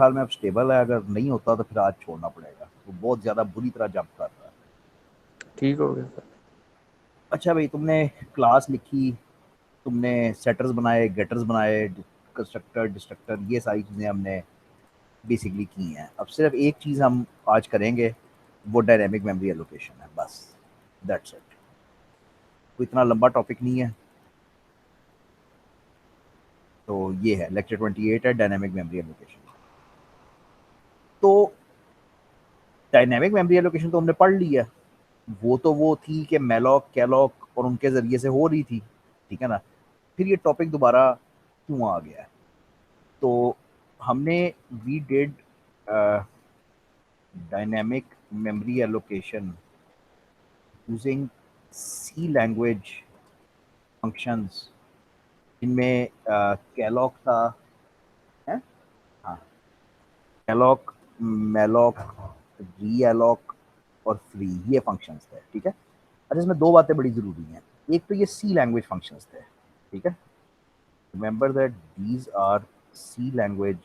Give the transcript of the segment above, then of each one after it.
हाल में अब स्टेबल है, अगर नहीं होता तो फिर आज छोड़ना पड़ेगा। तो बहुत ज़्यादा बुरी तरह जंप कर रहा है। ठीक हो गया सर। अच्छा भाई, तुमने क्लास लिखी, तुमने सेटर्स बनाए, गेटर्स बनाए, कंस्ट्रक्टर, डिस्ट्रक्टर, ये सारी चीज़ें हमने बेसिकली की हैं। अब सिर्फ एक चीज़ हम आज करेंगे, वो डायनेमिक मेमोरी एलोकेशन है, बस दैट्स इट। कोई इतना लंबा टॉपिक नहीं है। तो ये है लेक्चर 28 है, डायनेमिक मेमोरी एलोकेशन। तो डायनेमिक मेमोरी एलोकेशन तो हमने पढ़ ली है। वो थी कि मेलॉक, कैलॉक और उनके ज़रिए से हो रही थी, ठीक है ना। फिर ये टॉपिक दोबारा क्यों आ गया है? तो हमने we did dynamic memory allocation using C language functions, इनमें कैलॉक था, है हाँ, कैलॉक, मेलॉक, री एलॉक और फ्री, ये फंक्शंस थे, ठीक है। अच्छा, इसमें दो बातें बड़ी ज़रूरी हैं। एक तो ये सी लैंग्वेज फंक्शंस थे, ठीक है। Remember that these are C language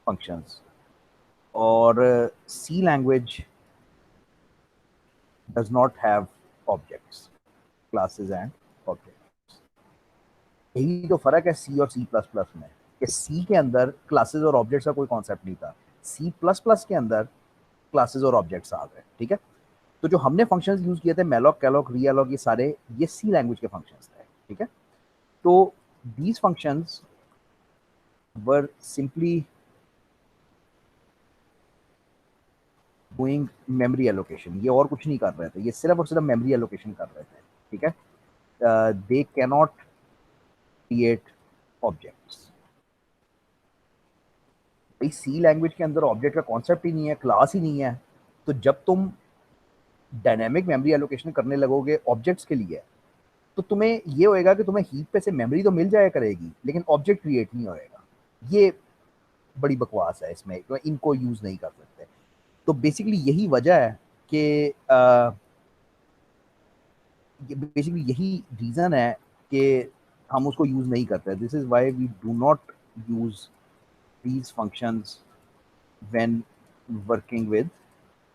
functions. और C language does not have objects, classes and objects. यही तो फर्क है सी और सी प्लस प्लस में, कि सी के अंदर क्लासेस और ऑब्जेक्ट्स का कोई कॉन्सेप्ट नहीं था, सी प्लस प्लस के अंदर क्लासेस और ऑब्जेक्ट्स आ गए, ठीक है। तो जो हमने फंक्शंस यूज किए थे, मेलॉक, कैलॉक, रीएलॉक, ये सारे ये सी लैंग्वेज के फंक्शंस थे, ठीक है। तो these functions were simply doing memory allocation, ये और कुछ नहीं कर रहे थे, ये सिर्फ और सिर्फ मेमोरी एलोकेशन कर रहे थे, ठीक है। They cannot create objects. भाई सी लैंग्वेज के अंदर ऑब्जेक्ट का कॉन्सेप्ट ही नहीं है, क्लास ही नहीं है। तो जब तुम डायनेमिक मेमोरी एलोकेशन करने लगोगे ऑब्जेक्ट्स के लिए, तो तुम्हें ये होएगा कि तुम्हें हीप पे से मेमोरी तो मिल जाया करेगी, लेकिन ऑब्जेक्ट क्रिएट नहीं होएगा। ये बड़ी बकवास है इसमें, तो इनको यूज नहीं कर सकते। तो बेसिकली यही वजह है कि बेसिकली यही रीजन है कि हम उसको यूज नहीं करते। This is why we do not use these functions when working with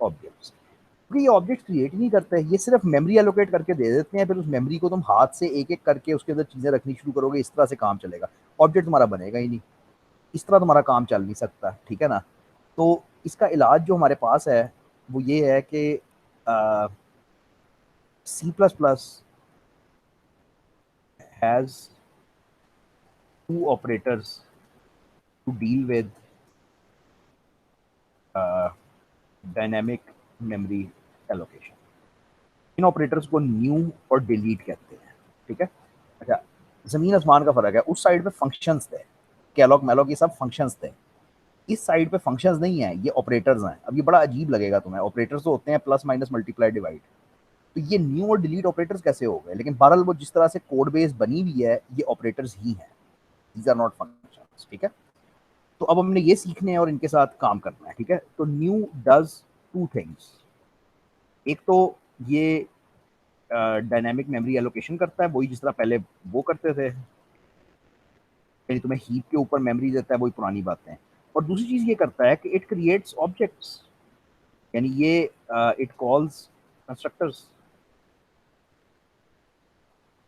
objects, क्योंकि ये ऑब्जेक्ट क्रिएट ही नहीं करते, ये सिर्फ मेमोरी एलोकेट करके दे देते हैं। फिर उस मेमोरी को तुम हाथ से एक एक करके उसके अंदर चीजें रखनी शुरू करोगे, इस तरह से काम चलेगा, ऑब्जेक्ट तुम्हारा बनेगा ही नहीं। इस तरह तुम्हारा काम चल नहीं सकता, ठीक है ना। तो इसका इलाज जो हमारे पास है वो ये है कि C plus plus has two operators to deal with dynamic memory allocation. इन ऑपरेटर्स को न्यू और डिलीट कहते हैं, ठीक है। अच्छा, जमीन आसमान का फर्क है। उस साइड पे फंक्शंस थे, कैलॉक मैलॉक ये सब फंक्शंस थे। इस साइड पे फंक्शंस नहीं है, ये ऑपरेटर्स हैं। अब ये बड़ा अजीब लगेगा तुम्हें, ऑपरेटर्स तो होते हैं प्लस माइनस मल्टीप्लाई डिवाइड। तो ये न्यू और डिलीट ऑपरेटर्स कैसे हो गए? लेकिन बहरहाल वो जिस तरह से कोड बेस बनी हुई है, ये ऑपरेटर्स ही हैं, दीज आर नॉट फंक्शंस, ठीक है। तो अब हमने ये सीखने हैं और इनके साथ काम करना है, ठीक है। तो न्यू डज टू थिंग्स। एक तो ये डायनेमिक मेमोरी एलोकेशन करता है, वही जिस तरह पहले वो करते थे, यानी तुम्हें हीप के ऊपर मेमोरी देता है, वही पुरानी बातें हैं। और दूसरी चीज ये करता है कि इट क्रिएट्स ऑब्जेक्ट्स, यानी ये इट कॉल्स कंस्ट्रक्टर्स।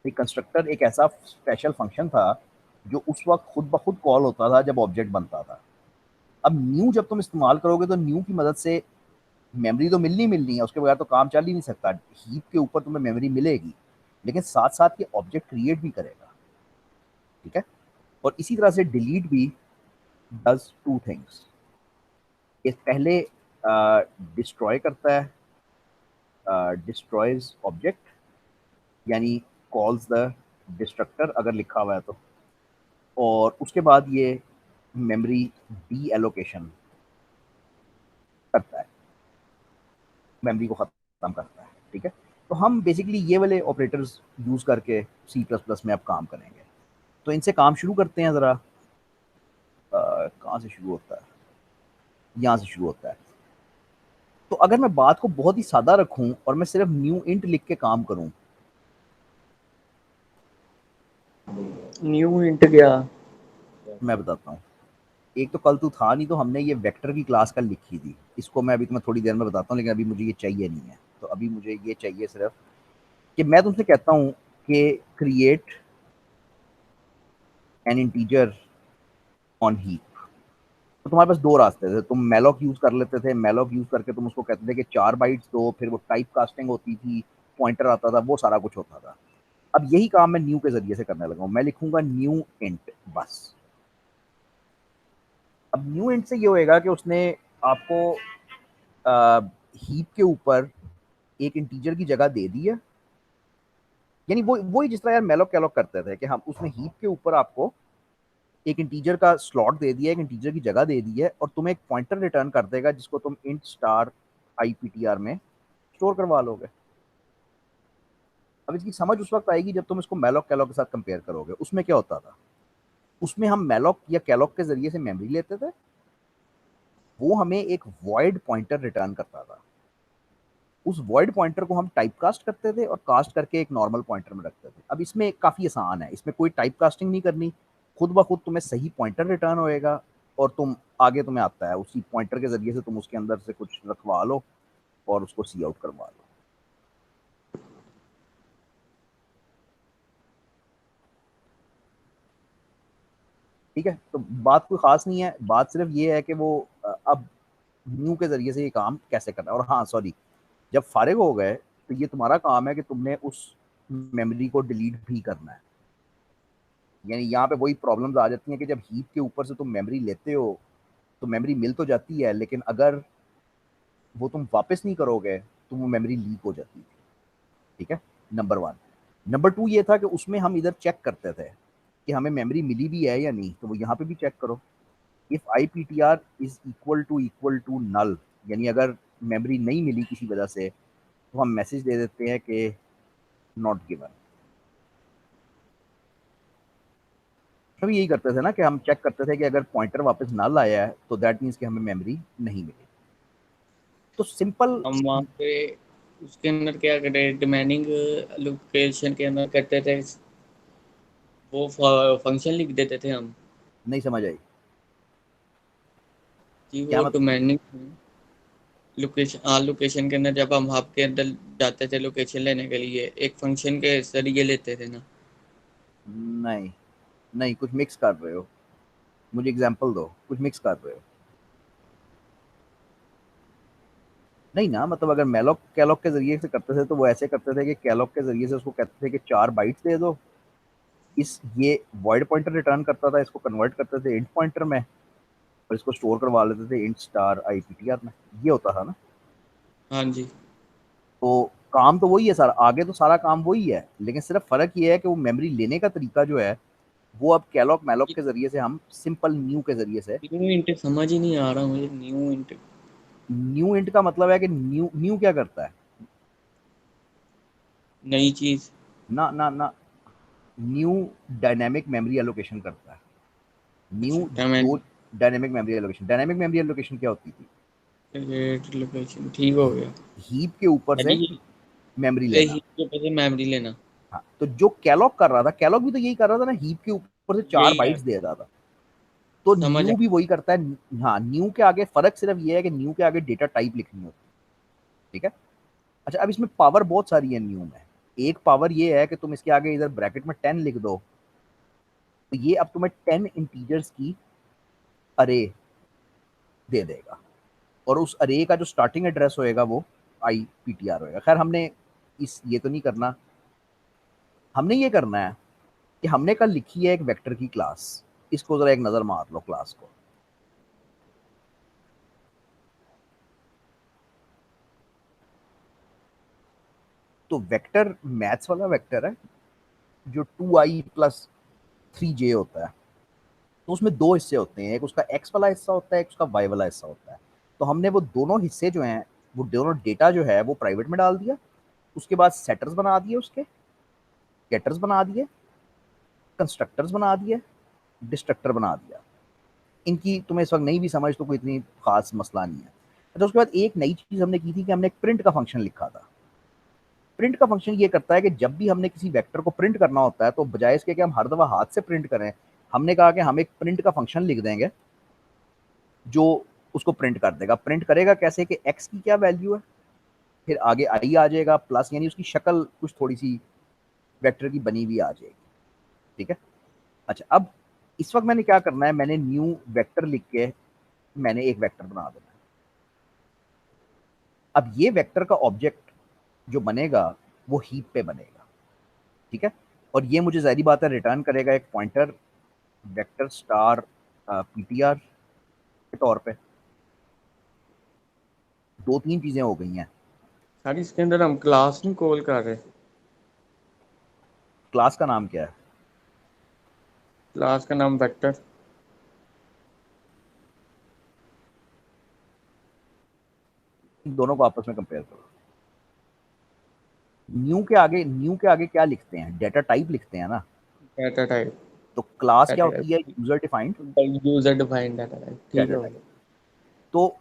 कंस्ट्रक्टर एक ऐसा स्पेशल फंक्शन था जो उस वक्त खुद ब खुद कॉल होता था जब ऑब्जेक्ट बनता था। अब न्यू जब तुम इस्तेमाल करोगे तो न्यू की मदद से मेमोरी तो मिलनी है, उसके बगैर तो काम चल ही नहीं सकता। हीप के ऊपर तुम्हें मेमोरी मिलेगी, लेकिन साथ साथ ये ऑब्जेक्ट क्रिएट भी करेगा, ठीक है। और इसी तरह से डिलीट भी डज टू थिंग्स। ये पहले डिस्ट्रॉय करता है, डिस्ट्रॉयज ऑब्जेक्ट, यानी कॉल्स द डिस्ट्रक्टर अगर लिखा हुआ है तो। और उसके बाद ये मेमोरी डी एलोकेशन करता है, मेमोरी को खत्म करता है, ठीक है। तो हम बेसिकली ये वाले ऑपरेटर्स यूज करके सी प्लस प्लस में अब काम करेंगे। तो इनसे काम शुरू करते हैं ज़रा। कहाँ से शुरू होता है? यहाँ से शुरू होता है। तो अगर मैं बात को बहुत ही सादा रखूं और मैं सिर्फ न्यू इंट लिख के काम करूं, न्यू इंट गया। मैं बताता हूँ। एक तो कल तू था नहीं, तो हमने ये वेक्टर की क्लास कल लिखी थी। इसको मैं अभी तुम्हें थोड़ी देर में बताता हूँ, लेकिन अभी मुझे ये चाहिए नहीं है। तो अभी मुझे ये चाहिए सिर्फ कि मैं तुमसे कहता हूँ कि create an integer on heap. तो तुम्हारे पास दो रास्ते थे। तुम मैलॉक यूज कर लेते थे, मैलॉक यूज करके तुम उसको कहते थे कि 4 बाइट्स दो, फिर वो टाइप कास्टिंग होती थी, पॉइंटर आता था, वो सारा कुछ होता था। अब यही काम मैं न्यू के जरिए से करने लगा हूँ। मैं लिखूंगा न्यू इंट बस। अब न्यू इंट से ये होएगा कि उसने आपको हीप के ऊपर एक इंटीजर की जगह दे दी है। यानी वो ही जिस तरह यार मैलॉक कैलॉक करते थे कि हम उसने हीप के ऊपर आपको एक इंटीजर का स्लॉट दे दिया, एक इंटीजर की जगह दे दी है, और तुम्हें एक पॉइंटर रिटर्न कर देगा जिसको तुम इंट स्टार आईपीटीआर में स्टोर करवा लोगे। अब इसकी समझ उस वक्त आएगी जब तुम इसको मैलॉक कैलॉक के साथ कंपेयर करोगे। उसमें क्या होता था, उसमें हम मैलॉक या कैलॉक के जरिए से मेमोरी लेते थे, वो हमें एक वॉइड पॉइंटर रिटर्न करता था। उस वॉइड पॉइंटर को हम टाइप कास्ट करते थे और कास्ट करके एक नॉर्मल पॉइंटर में रखते थे। अब इसमें काफी आसान है, इसमें कोई टाइप कास्टिंग नहीं करनी, खुद ब खुद तुम्हें सही पॉइंटर रिटर्न होएगा, और तुम आगे तुम्हें आता है उसी पॉइंटर के जरिए से तुम उसके अंदर से कुछ रखवा लो और उसको सी आउट करवा लो। ठीक है, तो बात कोई खास नहीं है, बात सिर्फ ये है कि वो अब न्यू के जरिए से ये काम कैसे करना है। और हाँ सॉरी, जब फारिग हो गए तो ये तुम्हारा काम है कि तुमने उस मेमोरी को डिलीट भी करना है। यानी यहाँ पे वही प्रॉब्लम्स आ जाती हैं कि जब हीप के ऊपर से तुम मेमोरी लेते हो तो मेमोरी मिल तो जाती है, लेकिन अगर वो तुम वापस नहीं करोगे तो वो मेमोरी लीक हो जाती है। ठीक है, नंबर वन। नंबर टू ये था कि उसमें हम इधर चेक करते थे कि हमें मेमोरी मिली भी है या नहीं, तो वो यहाँ पे भी चेक करो। If I P T R is equal to null, यानी अगर मेमोरी नहीं मिली किसी वजह से, तो हम मैसेज दे देते हैं कि नॉट गिवन। तो यही करते थे ना कि हम चेक करते थे कि अगर पॉइंटर वापस नल आया है तो दैट मीन्स कि हमें मेमोरी नहीं मिली। तो सिंपल। हम वहाँ पे उसके अंदर क्या करें, डिमांडिंग लोकेशन के अंदर करते थे, वो फंक्शन लिख देते थे हम नहीं समझ आई कि क्या वो मत। डिमांडिंग लोकेशन, हाँ लोकेशन के अंदर जब हम हब के अंदर जाते थे लोकेशन लेने के लिए, एक फंक्शन के जरिए लेते थे ना। नहीं, नहीं कुछ मिक्स कर रहे हो, मुझे एग्जांपल दो, कुछ मिक्स कर रहे हो। नहीं ना, मतलब अगर मैलॉक कैलॉक के जरिए से करते थे तो वो ऐसे करते थे कि कैलॉक के जरिए से उसको कहते थे कि 4 बाइट्स दे दो, इस ये वॉइड पॉइंटर रिटर्न करता था, इसको कन्वर्ट करते थे इंट पॉइंटर में और इसको स्टोर करवा लेते थे इंट स्टार आईपीटीआर में। ये होता था ना। हाँ जी। तो काम तो वही है सारा, आगे तो सारा काम वही है, लेकिन सिर्फ फर्क ये है कि वो मेमोरी लेने का तरीका जो है वो अब कैलॉक मैलॉक के जरिए से हम सिंपल न्यू के जरिए से। न्यू इंटेक समझ ही नहीं आ रहा मुझे, न्यू इंटेक। न्यू इंट का मतलब है कि न्यू न्यू क्या करता है। नई चीज। ना ना ना, न्यू डायनेमिक मेमोरी एलोकेशन करता है। न्यू अच्छा कमेंट। दो dynamic memory allocation, dynamic memory allocation क्या होती थी, लोकेशन ठीक हो गया। हीप के ऊपर से यानी मेमोरी कि लेना। हीप के ऊपर से मेमोरी लेना। हाँ, तो जो कैलॉग कर रहा था, कैलॉग भी तो यही कर रहा था ना, हीप के ऊपर से चार यही है। बाइट्स दे रहा था। तो समझ आ। न्यू भी वही करता है। हाँ, न्यू के आगे फर्क सिर्फ ये है कि न्यू के आगे डेटा टाइप लिखनी होती है। ठीक है। अच्छा, अब इसमें पावर बहुत सारी है न्यू में। एक पावर ये है कि तुम इसके आगे इधर ब्रैकेट में 10 लिख दो, तो ये अब तुम्हें 10 इंटीजर्स की अरे दे देगा, और उस अरे का जो स्टार्टिंग एड्रेस होएगा वो आई पी टी आर होएगा। खैर हमने इस ये तो नहीं करना, हमने ये करना है कि हमने कल लिखी है एक वेक्टर की क्लास। इसको जरा एक नजर मार लो क्लास को। तो वेक्टर मैथ्स वाला वेक्टर है जो 2i + 3j होता है। तो उसमें दो हिस्से होते हैं, एक उसका एक्स वाला हिस्सा होता है, एक उसका वाई वाला हिस्सा होता है। तो हमने वो दोनों हिस्से जो हैं, वो दोनों डेटा जो है वो प्राइवेट में डाल दिया। उसके बाद सेटर्स बना दिए, उसके गेटर्स बना दिए, कंस्ट्रक्टर्स बना दिए, डिस्ट्रक्टर बना दिया। इनकी तुम्हें इस वक्त नहीं भी समझ तो कोई इतनी खास मसला नहीं है। अच्छा, उसके बाद एक नई चीज हमने की थी कि हमने एक प्रिंट का फंक्शन लिखा था। प्रिंट का फंक्शन ये करता है कि जब भी हमने किसी वेक्टर को प्रिंट करना होता है, तो बजाय इसके कि हम हर दफा हाथ से प्रिंट करें, हमने कहा कि हम एक प्रिंट का फंक्शन लिख देंगे जो उसको प्रिंट कर देगा। प्रिंट करेगा कैसे कि x की क्या वैल्यू है, फिर आगे i आ जाएगा प्लस, यानी उसकी शक्ल कुछ थोड़ी सी वेक्टर की बनी हुई आ जाएगी। ठीक है। अच्छा, अब इस वक्त मैंने क्या करना है, मैंने न्यू वेक्टर लिख के मैंने एक वेक्टर बना देना है। अब ये वेक्टर का ऑब्जेक्ट जो बनेगा वो हीप पे बनेगा। ठीक है। और ये मुझे जाहिर बात है रिटर्न करेगा एक पॉइंटर वेक्टर स्टार पीटीआर के तौर पे। दो तीन चीजें हो गई हैं। सर इसके अंदर हम क्लास नहीं कॉल कर रहे, क्लास का नाम क्या है? क्लास का नाम वेक्टर। इन दोनों को आपस में कंपेयर करो। न्यू के आगे क्या लिखते हैं? डेटा टाइप लिखते हैं ना। डाटा टाइप, तो क्लास क्या डाटा होती है? Type user defined user defined data type, ठीक डेटा है टाइप। भाई। तो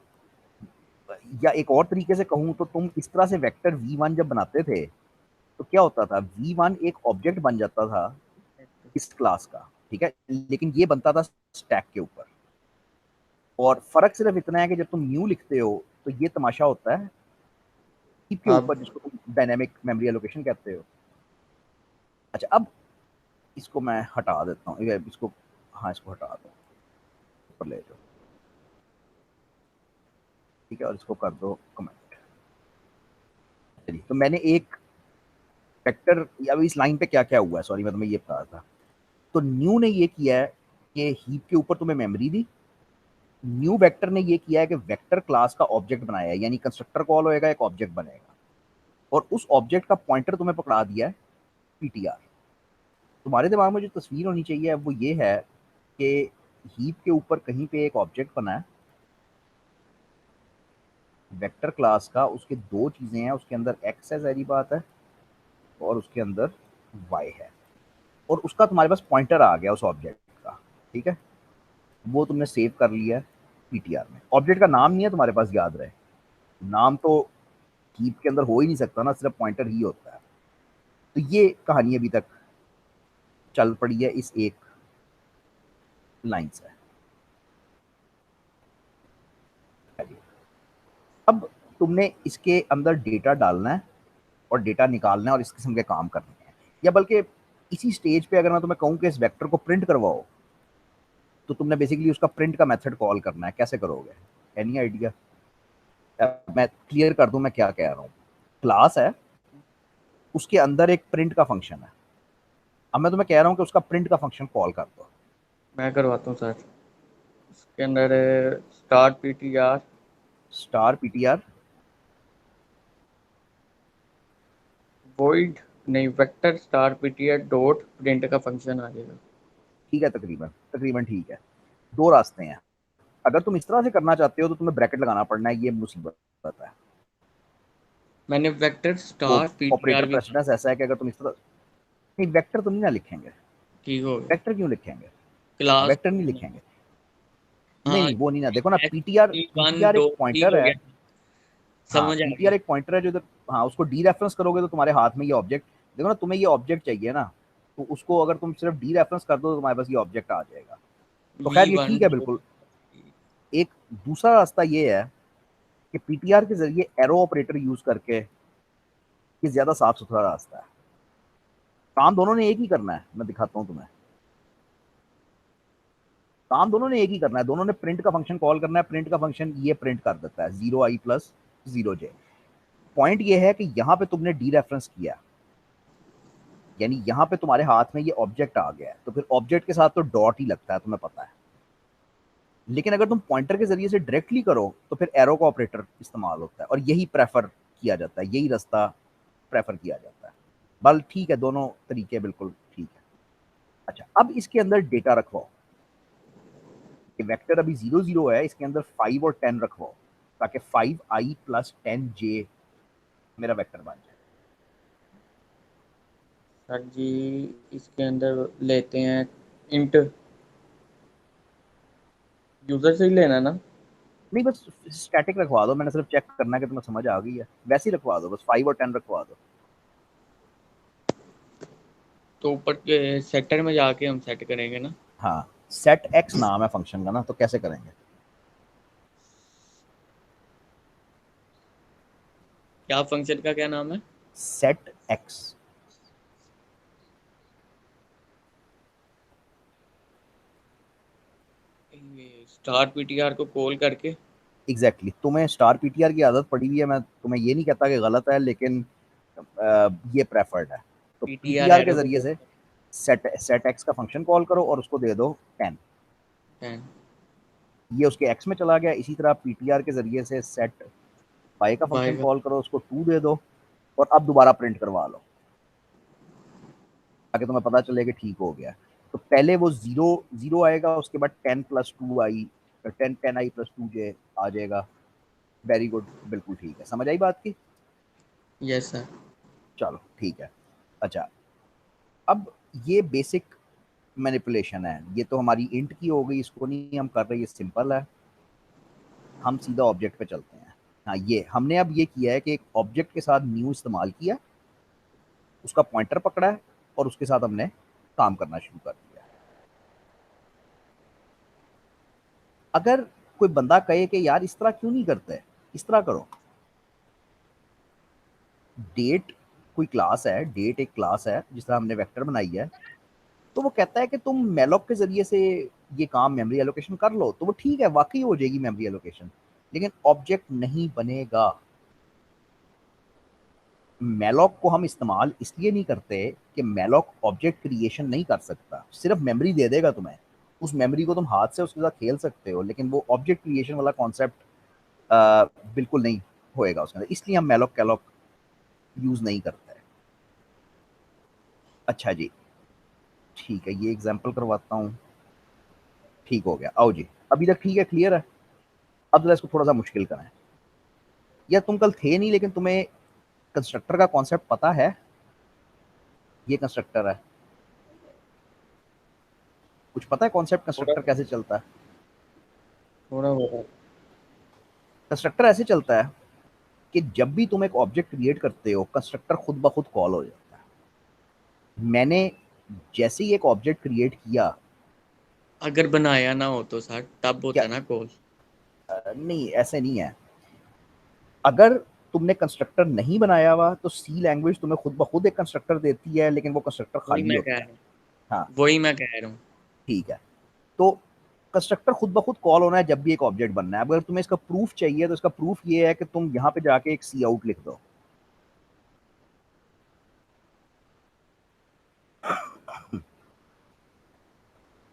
या एक और तरीके से कहूं तो तुम इस तरह से वेक्टर v1 जब बनाते थे तो क्या होता था, v1 एक ऑब्जेक्ट बन जाता था इस क्लास का। ठीक है। लेकिन ये बनता था स्टैक के ऊपर। और फर्क सिर्फ इतना है कि जब तुम न्यू लिखते हो तो ये तमाशा होता है हीप के ऊपर, अब जिसको तुम डायनेमिक मेमोरी एलोकेशन कहते हो। अच्छा, अब इसको मैं हटा देता हूँ, इसको, हाँ इसको हटा दो, ऊपर ले जाओ। ठीक है। और इसको कर दो कमेंट। चलिए, तो मैंने एक वेक्टर, अब इस लाइन पे क्या क्या हुआ है, सॉरी मैं तुम्हें ये बता रहा था। तो न्यू ने ये किया है कि हीप के ऊपर तुम्हें मेमोरी दी। न्यू वेक्टर ने ये किया है कि वेक्टर क्लास का ऑब्जेक्ट बनाया है, यानी कंस्ट्रक्टर कॉल होएगा, एक ऑब्जेक्ट बनेगा, और उस ऑब्जेक्ट का पॉइंटर तुम्हें पकड़ा दिया है पीटीआर। तुम्हारे दिमाग में जो तस्वीर होनी चाहिए वो ये है कि हीप के ऊपर कहीं पे एक ऑब्जेक्ट बना है वेक्टर क्लास का, उसके दो चीजें हैं, उसके अंदर एक्स है सारी बात है, और उसके अंदर वाई है, और उसका तुम्हारे पास पॉइंटर आ गया उस ऑब्जेक्ट का। ठीक है। वो तुमने सेव कर लिया है पीटीआर में। ऑब्जेक्ट का नाम नहीं है तुम्हारे पास, याद रहे, नाम तो हीप के अंदर हो ही नहीं सकता ना, सिर्फ पॉइंटर ही होता है। तो ये कहानी अभी तक चल पड़ी है इस एक लाइन से। अब तुमने इसके अंदर डेटा डालना है और डेटा निकालना है और इस किस्म के काम करने हैं। या बल्कि इसी स्टेज पे अगर मैं तुम्हें कहूं कि इस वेक्टर को प्रिंट करवाओ, तो तुमने बेसिकली उसका प्रिंट का मेथड कॉल करना है। कैसे करोगे? Any idea? मैं क्लियर कर दूं मैं क्या कह रहा हूं। क्लास है, उसके अंदर एक प्रिंट का फंक्शन है। अब मैं तुम्हें कह रहा हूं कि उसका प्रिंट का फंक्शन कॉल कर दो। मैं करवाता हूँ सर। इसके अंदर start PTR star PTR void, नहीं vector star PTR dot print का फंक्शन आ जाएगा। ठीक है, तकरीबन तकरीबन ठीक है। दो रास्ते हैं। अगर तुम इस तरह से करना चाहते हो तो तुम्हें ब्रैकेट लगाना पड़ना है, ये मुसीबत है। मैंने वेक्टर वो स्टार ऑपरेटर पीटीआर भी प्रेसिडेंस ऐसा है कि अगर तुम इस तरह, नहीं वेक्टर तो नहीं ना लिखेंगे। ठीक हो गया। वेक्टर क्यों लिखेंगे? क्लास वेक्टर नहीं लिखेंगे। नहीं हाँ, नहीं, वो नहीं ना, देखो ना, H PTR T one PTR एक दो ठीक पॉइंटर हो है। गया, हाँ, समझ आ पीटीआर गई। एक पॉइंटर है जो इधर, हाँ उसको डी रेफरेंस करोगे तो तुम्हारे हाथ में ये ऑब्जेक्ट, देखो ना, तुम्हें ये ऑब्जेक्ट चाहिए ना, तो उसको अगर तुम सिर्फ डी रेफरेंस कर दो तो तुम्हारे पास ये ऑब्जेक्ट आ जाएगा। तो वी खैर ये वन ठीक है डॉट बिल्कुल। एक दूसरा रास्ता ये है कि पीटीआर के जरिए एरो ऑपरेटर यूज करके, ये ज्यादा साफ सुथरा रास्ता है। काम दोनों ने एक ही करना है, मैं दिखाता हूँ तुम्हें। काम दोनों ने एक ही करना है, दोनों ने प्रिंट का फंक्शन कॉल करना है। प्रिंट का फंक्शन ये प्रिंट कर देता है 0i प्लस 0j। पॉइंट ये है कि यहाँ पे तुमने डी रेफरेंस किया, यानी यहाँ पे तुम्हारे हाथ में ये ऑब्जेक्ट आ गया है, तो फिर ऑब्जेक्ट के साथ तो डॉट ही लगता है, तुम्हें पता है। लेकिन अगर तुम पॉइंटर के जरिए से डायरेक्टली करो तो फिर एरो का ऑपरेटर इस्तेमाल होता है, और यही प्रेफर किया जाता है, यही रास्ता प्रेफर किया जाता है। बल ठीक है, दोनों तरीके बिल्कुल ठीक है। अच्छा, अब इसके अंदर डेटा रखवाओ। ये वेक्टर अभी 0 0 है, इसके अंदर 5 और 10 रखवाओ, ताकि 5i प्लस 10j मेरा वेक्टर बन जाए। सर जी इसके अंदर लेते हैं इंट, यूजर से ही लेना ना। नहीं, बस स्टैटिक रखवा दो, मैंने सिर्फ चेक करना है कि तुम्हें समझ आ गई है। वैसे ही रखवा दो, बस 5 और 10 रखवा दो। तो ऊपर के सेक्टर में जाके हम सेट करेंगे ना। हाँ, सेट एक्स नाम है फंक्शन का ना, तो कैसे करेंगे? क्या फंक्शन का क्या नाम है? Set x. स्टार पीटीआर को कॉल करके। एग्जैक्टली तुम्हें स्टार पीटीआर की आदत पड़ी हुई है, मैं तुम्हें ये नहीं कहता कि गलत है, लेकिन ये प्रेफर्ड है। तो पीटीआर पीटीआर के एरो को जरिए कॉल से सेट सेट एक्स का फंक्शन कॉल करो और उसको दे दो 10। है। ये उसके एक्स में चला गया। इसी तरह पीटीआर के जरिए से सेट वाई का फंक्शन बाय। कॉल करो, उसको 2 दे दो और अब दोबारा प्रिंट करवा लो ताकि तुम्हें पता चले कि ठीक हो गया। तो पहले वो जीरो जीरो आएगा, उसके बाद 10+2i, 10i+2j आ जाएगा। वेरी गुड, बिल्कुल ठीक है, समझ आई बात की। Yes sir. चलो ठीक है। अच्छा, अब ये बेसिक मैनिपुलेशन है, ये तो हमारी इंट की हो गई, इसको नहीं हम कर रहे, ये सिंपल है। हम सीधा ऑब्जेक्ट पे चलते हैं। हाँ, ये हमने अब ये किया है कि एक ऑब्जेक्ट के साथ न्यू इस्तेमाल किया, उसका पॉइंटर पकड़ा है और उसके साथ हमने काम करना शुरू कर दिया। अगर कोई बंदा कहे कि यार इस तरह क्यों नहीं करते, इस तरह करो। डेट कोई क्लास है, डेट एक क्लास है जिस तरह हमने वेक्टर बनाई है, तो वो कहता है कि तुम मेलॉक के जरिए से ये काम मेमोरी एलोकेशन कर लो, तो वो ठीक है, वाकई हो जाएगी मेमोरी एलोकेशन, लेकिन ऑब्जेक्ट नहीं बनेगा। मेलॉक को हम इस्तेमाल इसलिए नहीं करते कि मेलॉक ऑब्जेक्ट क्रिएशन नहीं कर सकता, सिर्फ मेमोरी दे देगा तुम्हें। उस मेमोरी को तुम हाथ से उसके साथ खेल सकते हो, लेकिन वो ऑब्जेक्ट क्रिएशन वाला कॉन्सेप्ट बिल्कुल नहीं होएगा उसके अंदर, इसलिए हम मेलॉक कैलॉक यूज नहीं करते। अच्छा जी, ठीक है, ये एग्जांपल करवाता हूँ। ठीक हो गया, आओ जी, अभी तक ठीक है, क्लियर है। अब जरा इसको थोड़ा सा मुश्किल करें। या तुम कल थे नहीं, लेकिन तुम्हें कंस्ट्रक्टर का कॉन्सेप्ट पता है। ये कंस्ट्रक्टर है, कुछ पता है कॉन्सेप्ट थोड़ा कंस्ट्रक्टर कैसे चलता है। थोड़ा बहुत। कंस्ट्रक्टर ऐसे चलता है कि जब भी तुम एक ऑब्जेक्ट क्रिएट करते हो, कंस्ट्रक्टर खुद ब खुद कॉल हो जाता है। मैंने जैसे ही एक ऑब्जेक्ट क्रिएट किया, अगर बनाया ना हो तो सर तब क्या होता ना कॉल। नहीं, ऐसे नहीं है। अगर तुमने कंस्ट्रक्टर नहीं बनाया हुआ तो सी लैंग्वेज तुम्हें खुद ब खुद एक कंस्ट्रक्टर देती है, लेकिन वो कंस्ट्रक्टर वही खाली मैं कह होता है। रहा हूँ। हाँ, वही मैं कह रहा हूँ। ठीक है। तो कंस्ट्रक्टर खुद ब खुद कॉल होना है जब भी एक ऑब्जेक्ट बनना है। अगर तुम्हें इसका प्रूफ चाहिए तो इसका प्रूफ ये है कि तुम यहाँ पे जाके एक सी आउट लिख दो।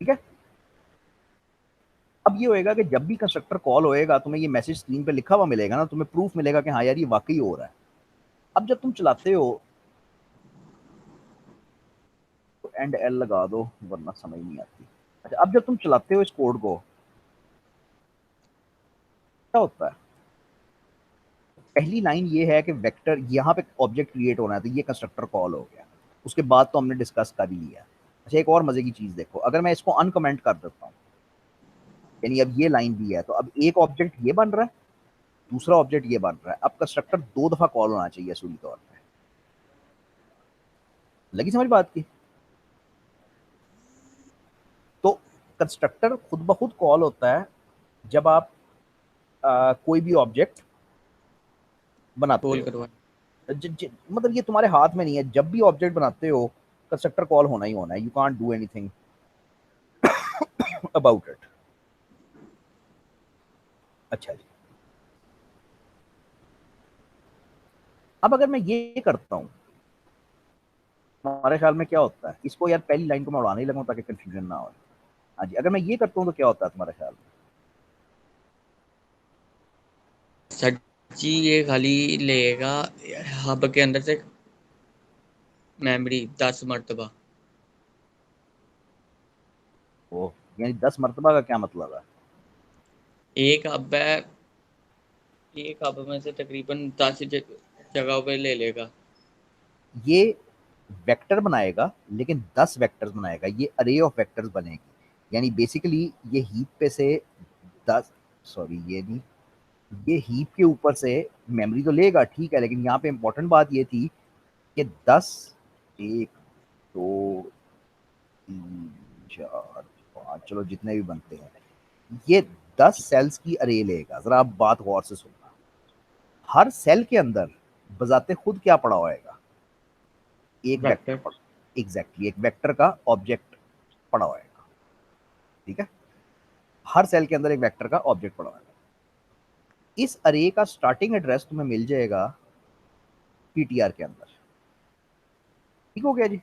ठीक है। अब ये होएगा कि जब भी कंस्ट्रक्टर कॉल होएगा, तुम्हें ये मैसेज स्क्रीन पे लिखा हुआ मिलेगा ना, तुम्हें प्रूफ मिलेगा कि हाँ यार ये वाकई हो रहा है। अब जब तुम चलाते हो तो एंड एल लगा दो, वरना समझ नहीं आती। अच्छा, अब जब तुम चलाते हो इस कोड को, क्या होता है। पहली लाइन ये है कि वेक्टर यहाँ पे ऑब्जेक्ट क्रिएट होना है, तो ये कंस्ट्रक्टर कॉल हो गया। उसके बाद तो हमने डिस्कस कर ही लिया। अच्छा, एक और मजे की चीज देखो, अगर मैं इसको अनकमेंट कर देता हूँ, यानी अब ये लाइन भी है, तो अब एक ऑब्जेक्ट ये बन रहा है, दूसरा ऑब्जेक्ट ये बन रहा है। अब कंस्ट्रक्टर 2 दफा कॉल होना चाहिए असूली तौर पर। लगी समझ बात की। तो कंस्ट्रक्टर खुद ब खुद कॉल होता है जब आप कोई भी ऑब्जेक्ट बनाते कॉल हो। करवा। मतलब ये तुम्हारे हाथ में नहीं है, जब भी ऑब्जेक्ट बनाते हो कंस्ट्रक्टर कॉल होना ही होना है। You can't do anything about it. अच्छा जी, अब अगर मैं ये करता हूँ, हमारे ख्याल में क्या होता है, इसको यार पहली लाइन को मैं उड़ाने ही लगूँ ताकि कंफ्यूजन ना हो। हाँ जी, अगर मैं ये करता हूँ तो क्या होता है तुम्हारे ख्याल में। सर जी ये खाली लेगा हब के अंदर से मेमोरी 10 मरतबा। ओ, यानी 10 मरतबा का क्या मतलब है। एक हब है। एक हब में से तकरीबन 10 जगहों पे ले लेगा। ये वेक्टर बनाएगा, लेकिन 10 वेक्टर्स बनाएगा, ये अरे ऑफ वेक्टर्स बनेगी। यानी बेसिकली ये हीप पे से 10, सॉरी ये नहीं, ये हीप के ऊपर से मेमोरी तो लेगा, ठीक है, लेकिन यहाँ पे इंपॉर्टेंट बात ये थी कि 10, 1, 2, 3, 4, 5, चलो जितने भी बनते हैं, ये 10 सेल्स की अरे लेगा। जरा आप बात गौर से सुनना, हर सेल के अंदर बजाते खुद क्या पड़ा होएगा, एक वेक्टर वेक्टर। पड़ा, एग्जैक्टली एक वेक्टर का ऑब्जेक्ट पड़ा होएगा, ठीक है। हर सेल के अंदर एक वेक्टर का ऑब्जेक्ट पड़ा होएगा। इस अरे का स्टार्टिंग एड्रेस तुम्हें मिल जाएगा पीटीआर के अंदर, ठीक हो गया जी।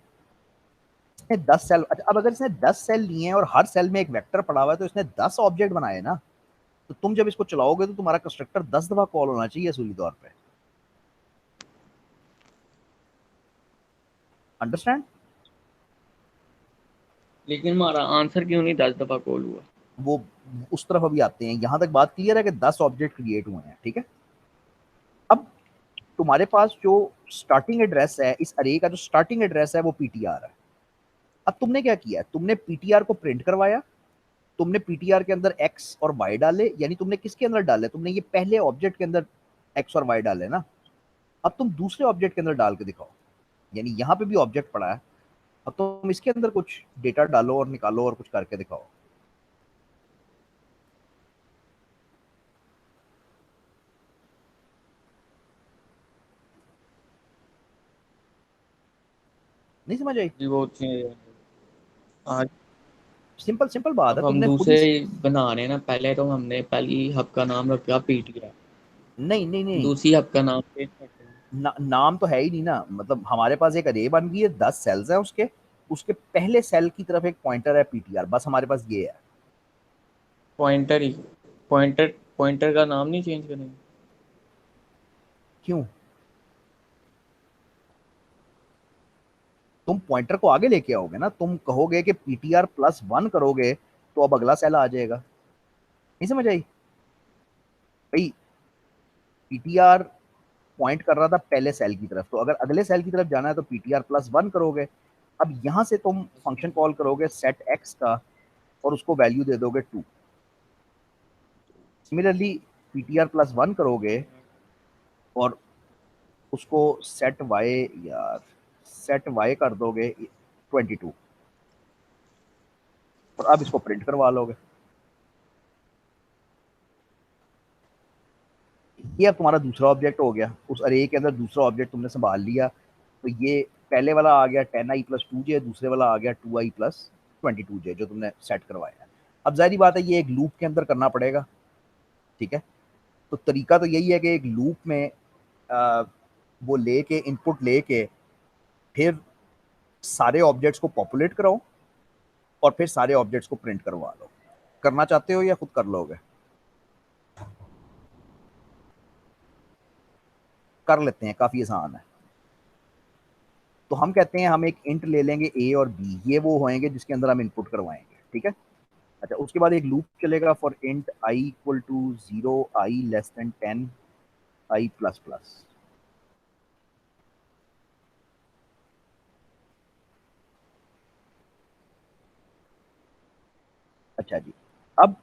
इसने 10 सेल, अच्छा अब अगर इसने 10 सेल लिए हैं और हर सेल में एक वेक्टर पड़ा हुआ है तो इसने 10 ऑब्जेक्ट बनाए ना, तो तुम जब इसको चलाओगे तो तुम्हारा कंस्ट्रक्टर 10 दफा कॉल होना चाहिए असूली तौर पे। अंडरस्टैंड? लेकिन हमारा आंसर क्यों नहीं 10 दफा कॉल हुआ? वो उस तरफ अभी आते हैं, यहां तक बात क्लियर है कि 10 ऑब्जेक्ट क्रिएट हुए हैं, ठीक है। अब तुम्हारे पास जो स्टार्टिंग एड्रेस है, इस अरे का जो स्टार्टिंग एड्रेस है वो पीटीआर है। अब तुमने क्या किया, तुमने पीटीआर को प्रिंट करवाया, तुमने पीटीआर के अंदर एक्स और वाई डाले, यानी तुमने किसके अंदर डाले, तुमने ये पहले ऑब्जेक्ट के अंदर एक्स और वाई डाले ना। अब तुम दूसरे ऑब्जेक्ट के अंदर डाल के दिखाओ, यानी यहां पे भी ऑब्जेक्ट पड़ा है, अब तुम इसके अंदर कुछ डेटा डालो और निकालो और कुछ करके दिखाओ। नहीं समझ आई? जी वो आज सिंपल सिंपल बात है, अब हम तुमने खुद दूसरे ही। बना रहे हैं ना, पहले तो हमने पहली हब का नाम रखा पीटीआर, नहीं नहीं नहीं, दूसरी हब का नाम चेंज करते हैं। नाम तो है ही नहीं ना, मतलब हमारे पास एक अरे बन गई है, 10 सेल्स हैं उसके, उसके पहले सेल की तरफ एक पॉइंटर है पीटीआर, बस हमारे पास ये है। पॉइंटर ही, पॉइंटर पॉइंटर का नाम नहीं चेंज करेंगे? क्यों? तुम पॉइंटर को आगे लेके आओगे ना, तुम कहोगे कि पीटीआर प्लस वन करोगे तो अब अगला सेल आ जाएगा। नहीं समझ आई भाई? पीटीआर पॉइंट कर रहा था पहले सेल की तरफ, तो अगर अगले सेल की तरफ जाना है तो पीटीआर प्लस वन करोगे। अब यहां से तुम फंक्शन कॉल करोगे सेट एक्स का और उसको वैल्यू दे दोगे 2। सिमिलरली पीटीआर प्लस वन करोगे और उसको सेट वाई, यार सेट वाई कर दोगे 22, और अब इसको प्रिंट करवा लोगे। ये अब तुम्हारा दूसरा ऑब्जेक्ट हो गया, उस अरे के अंदर दूसरा ऑब्जेक्ट तुमने संभाल लिया। तो ये पहले वाला आ गया 10i+2j, दूसरे वाला आ गया 2i+22j जो तुमने सेट करवाया है। अब जाहिर बात है ये एक लूप के अंदर करना पड़ेगा, ठीक है। तो तरीका तो यही है कि एक लूप में आ, वो लेके इनपुट लेके फिर सारे ऑब्जेक्ट्स को पॉपुलेट कराओ और फिर सारे ऑब्जेक्ट्स को प्रिंट करवा लो। करना चाहते हो या खुद कर लोगे? कर लेते हैं, काफी आसान है। तो हम कहते हैं हम एक इंट ले लेंगे ए और बी, ये वो होंगे जिसके अंदर हम इनपुट करवाएंगे, ठीक है। अच्छा उसके बाद एक लूप चलेगा for int I equal to 0, I less than 10, I plus plus. अच्छा जी, अब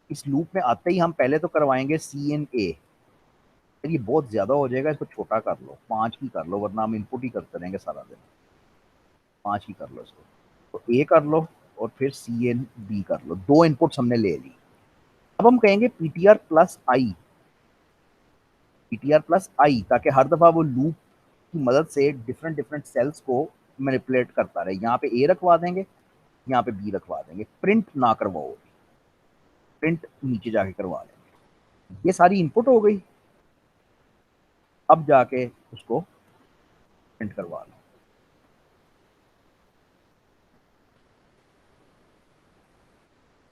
इस लूप में आते ही हम पहले तो करवाएंगे सी इन ए। ये बहुत ज्यादा हो जाएगा, इसको छोटा कर लो, 5 की कर लो, वरना हम इनपुट ही करते रहेंगे सारा दिन। 5 की कर लो इसको, तो ए कर लो और फिर सी एन बी कर लो, दो इनपुट्स हमने ले ली। अब हम कहेंगे पीटीआर प्लस आई, पीटीआर प्लस आई, ताकि हर दफा वो लूप की मदद से डिफरेंट डिफरेंट सेल्स को मैनिपुलेट करता रहे। यहाँ पे ए रखवा देंगे, यहाँ पे बी रखवा देंगे, प्रिंट ना करवाओ, प्रिंट नीचे जाके करवा लेंगे। ये सारी इनपुट हो गई, अब जाके उसको प्रिंट करवा लो,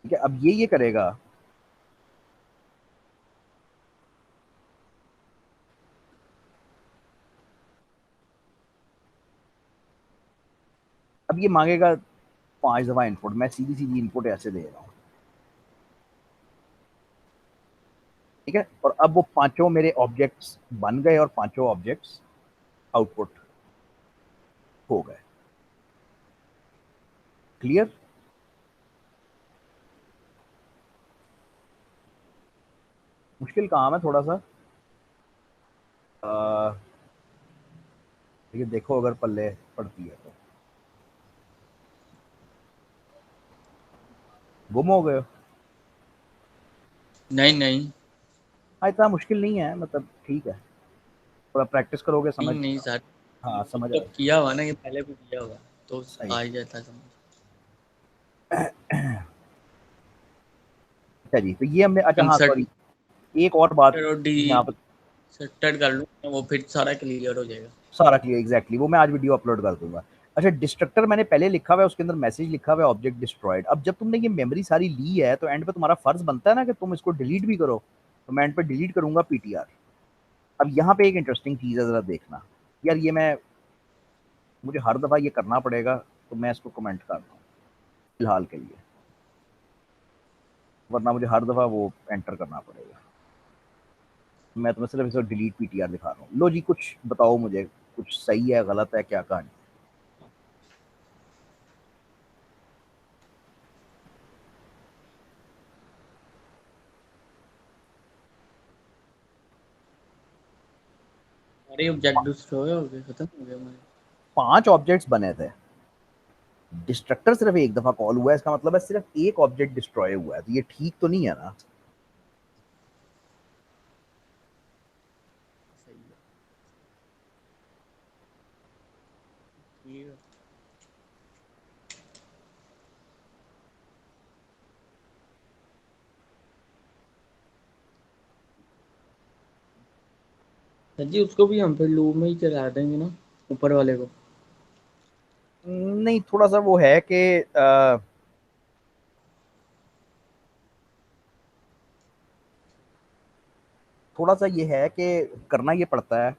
ठीक है। अब ये करेगा, अब ये मांगेगा 5 दफा इनपुट, मैं सीधी सीधी इनपुट ऐसे दे रहा हूँ, ठीक है। और अब वो पांचों मेरे ऑब्जेक्ट्स बन गए और पांचों ऑब्जेक्ट्स आउटपुट हो गए। क्लियर? मुश्किल काम है थोड़ा सा, लेकिन देखो अगर पल्ले पड़ती है तो। गुम हो गए हो? नहीं नहीं। हाँ इतना मुश्किल नहीं है, मतलब ठीक है, थोड़ा प्रैक्टिस करोगे समझ। नहीं सर, हाँ समझ तो आ किया हुआ ना, ये पहले भी किया हुआ, तो सही। आ ही जाता समझ। अच्छा जी, तो ये हमने, अच्छा हाँ कंसर्ट सॉरी, एक और बात और डी यहाँ पर, सेटेड कर लूँ वो फिर सारा क्लियर हो जाएगा। सारा क्लियर एग्जैक्टली, वो मैं आज वीडियो अपलोड कर दूंगा। अच्छा, डिस्ट्रक्टर मैंने पहले लिखा हुआ है, उसके अंदर मैसेज लिखा हुआ है ऑब्जेक्ट डिस्ट्रॉयड। अब जब तुमने ये मेमोरी सारी ली है तो एंड पे तुम्हारा फर्ज बनता है ना कि तुम इसको डिलीट भी करो। तो मैं एंड पे डिलीट करूंगा पीटीआर। अब यहाँ पे एक इंटरेस्टिंग चीज है, जरा देखना यार, ये मैं, मुझे हर दफा ये करना पड़ेगा, तो मैं इसको कमेंट कर रहा हूँ फिलहाल के लिए, वरना मुझे हर दफा वो एंटर करना पड़ेगा। मैं तुम्हें सिर्फ इसको डिलीट पीटीआर दिखा रहा हूँ। लो जी, कुछ बताओ मुझे, कुछ सही है गलत है, क्या कहानी। सारे ऑब्जेक्ट डिस्ट्रॉय हो गए, खत्म हो गए हमारे। 5 ऑब्जेक्ट्स बने थे, डिस्ट्रक्टर सिर्फ एक दफा कॉल हुआ है, इसका मतलब है सिर्फ एक ऑब्जेक्ट डिस्ट्रॉय हुआ है, तो ये ठीक तो नहीं है ना। सही है, ठीक है। सर जी उसको भी हम फिर लूप में ही चला देंगे ना, ऊपर वाले को। नहीं, थोड़ा सा वो है कि थोड़ा सा ये है कि करना ये पड़ता है।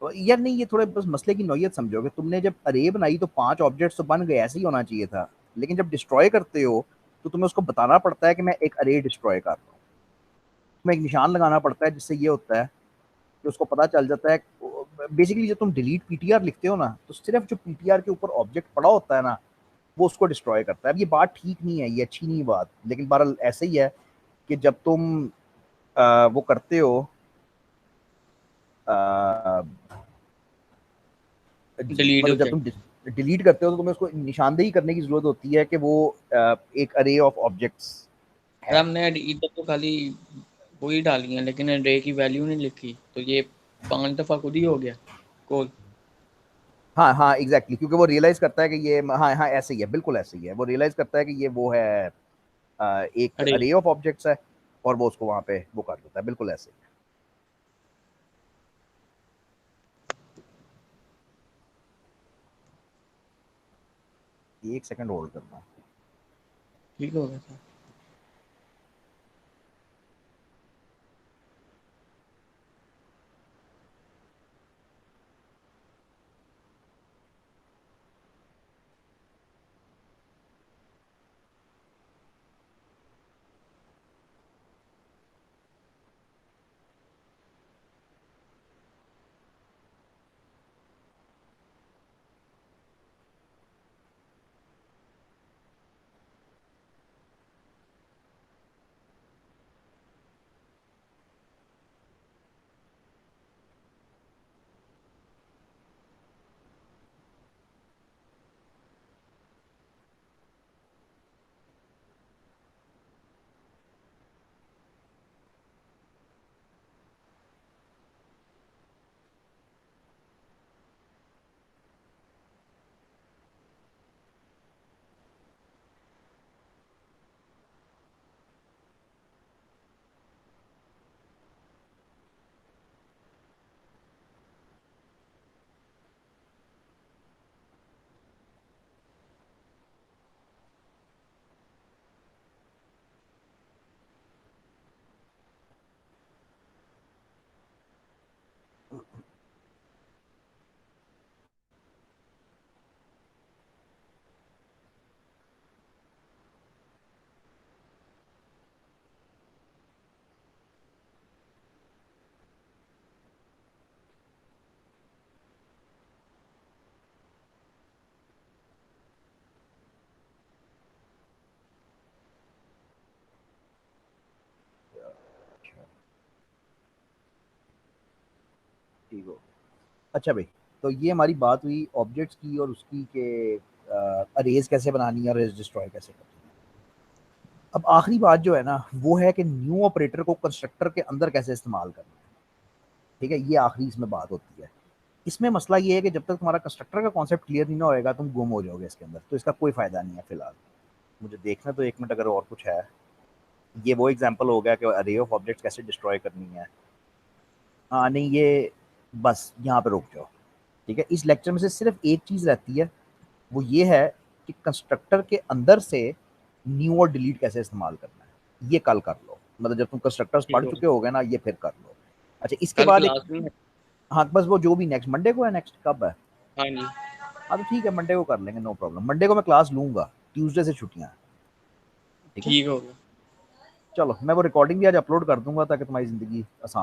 तो यार नहीं, ये थोड़े बस मसले की नौयत समझोगे, तुमने जब अरे बनाई तो 5 ऑब्जेक्ट्स तो बन गए, ऐसे ही होना चाहिए था। लेकिन जब डिस्ट्रॉय करते हो तो तुम्हें उसको बताना पड़ता है कि मैं एक अरे डिस्ट्रॉय कर रहा हूँ। तुम्हें एक निशान लगाना पड़ता है, जिससे ये होता है कि उसको पता चल जाता है। बेसिकली जब तुम डिलीट पीटीआर लिखते हो ना, तो सिर्फ जो पीटीआर के ऊपर ऑब्जेक्ट पड़ा होता है ना, वो उसको डिस्ट्रॉय करता है। अब ये बात ठीक नहीं है, ये अच्छी नहीं बात, लेकिन बहरहाल ऐसे ही है कि जब तुम वो करते हो, अ, डिलीट मतलब जब ऑब्जेक्ट। तुम डिलीट करते हो तो तुम्हें उसको निशानदेही करने की जरूरत होती है कि वो एक अरे ऑफ ऑब्जेक्ट्स सर है। हमने इधर तो खाली वही डाली है, लेकिन रे की वैल्यू नहीं लिखी, तो ये 5 दफा खुद ही हो गया कॉल। हाँ हाँ एग्जैक्टली, क्योंकि वो रियलाइज करता है कि ये, हाँ हाँ ऐसे ही है, बिल्कुल ऐसे ही है, वो रियलाइज करता है कि ये वो है, एक अरे अरे ऑफ ऑब्जेक्ट्स है, और वो उसको वहां पे वो कर देता है, बिल्कुल ऐसे ही। 1 सेकंड होल्ड करना। ठीक हो गया सर। ठीक हो। अच्छा भाई, तो ये हमारी बात हुई ऑब्जेक्ट्स की और उसकी के अरेज कैसे बनानी है, अरेज डिस्ट्रॉय कैसे करनी है। अब आखिरी बात जो है ना, वो है कि न्यू ऑपरेटर को कंस्ट्रक्टर के अंदर कैसे इस्तेमाल करना है। ठीक है, ये आखिरी इसमें बात होती है। इसमें मसला ये है कि जब तक तुम्हारा कंस्ट्रक्टर का कॉन्सेप्ट क्लियर नहीं ना होएगा तुम गुम हो जाओगे इसके अंदर, तो इसका कोई फायदा नहीं है फिलहाल। मुझे देखना तो 1 मिनट अगर और कुछ है। ये वो एग्जांपल हो गया कि अरे ऑफ ऑब्जेक्ट्स कैसे डिस्ट्रॉय करनी है। हाँ नहीं, ये बस यहाँ पे रुक जाओ। ठीक है, इस लेक्चर में से सिर्फ एक चीज़ रहती है, वो ये है कि कंस्ट्रक्टर के अंदर से न्यू और डिलीट कैसे इस्तेमाल करना है। ये कल कर लो, मतलब जब तुम कंस्ट्रक्टर्स ठीक पढ़ हो, चुके होगे ना, ये फिर कर लो। अच्छा, इसके कल बाद एक, क्लास में। हाँ बस वो जो भी नेक्स्ट मंडे को है, नेक्स्ट कब है? हाँ जी, हाँ तो ठीक है, मंडे को कर लेंगे, नो प्रॉब्लम। मंडे को मैं क्लास लूंगा, ट्यूसडे से छुट्टियां हैं। ठीक है, ठीक होगा। चलो मैं वो रिकॉर्डिंग भी आज अपलोड कर दूंगा ताकि तुम्हारी ज़िंदगी आसान